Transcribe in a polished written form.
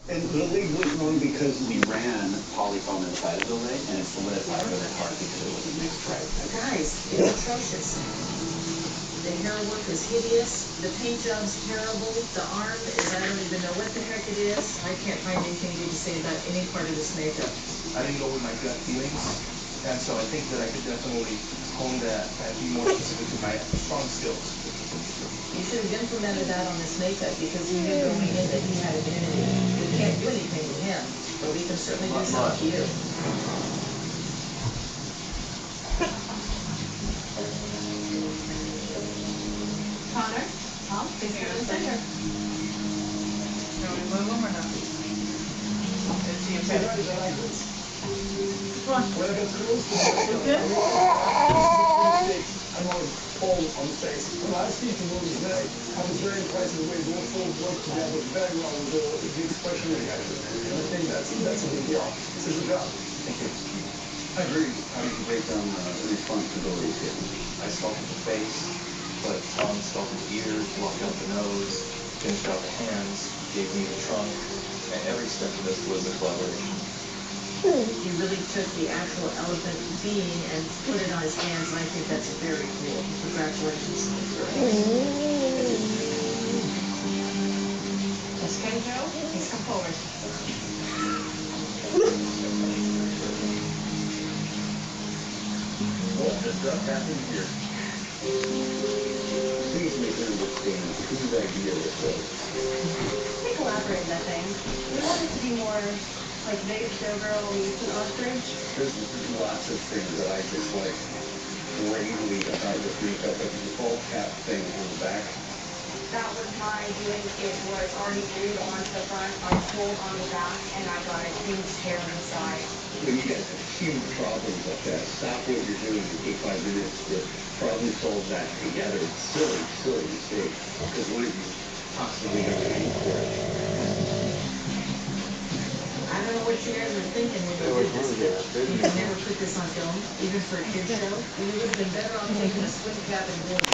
And the league went wrong because we ran polyfoam inside of the leg, and it solidified really hard because it wasn't mixed right. Guys, it's atrocious. The hair work is hideous. The paint job's terrible. The arm is, I don't even know what the heck it is. I can't find anything good to say about any part of this makeup. I didn't go with my gut feelings, and so I think that I could definitely hone that and be more specific to my strong skills. You should have implemented that on this makeup because you knew going in that he had immunity. We can't do anything to him, but we can certainly do something to you. Connor, Tom, please come in the center. Can we move them or not? Is he okay? Come on. When I got close to You good? I'm on full on the face. When I was speaking to him today, I was very impressed with the way both folks worked together very well with the expression they had. And I think that's a big deal. It's a good job. Thank you. I agree. How do you break down the responsibilities here? I sculpted the face, but Tom sculpted the ears, blocked out the nose, finished out the hands, gave me the trunk, and every step of this was a collaboration. He really took the actual elephant being and put it on his hands, and I think that's very cool. Congratulations. That's okay, Joe. Please come forward. What the duck happened here? Please make me understand whose idea this was. We collaborated, I think. We wanted to be more like Vegas Showgirl meets an ostrich. There's lots of things that I dislike greatly about this makeup, but the ball cap thing on the back. That was my doing. It was already glued onto the front. I pulled on the back, and I got a huge tear inside. When you guys have huge problems like that, stop what you're doing and take 5 minutes to problem solve that together. It's silly, silly mistake. Because one of you possibly got paid for it. I don't know what you guys were thinking when you did this, but you could never put this on film, even for a kid show. You would have been better off taking a swing cap and doing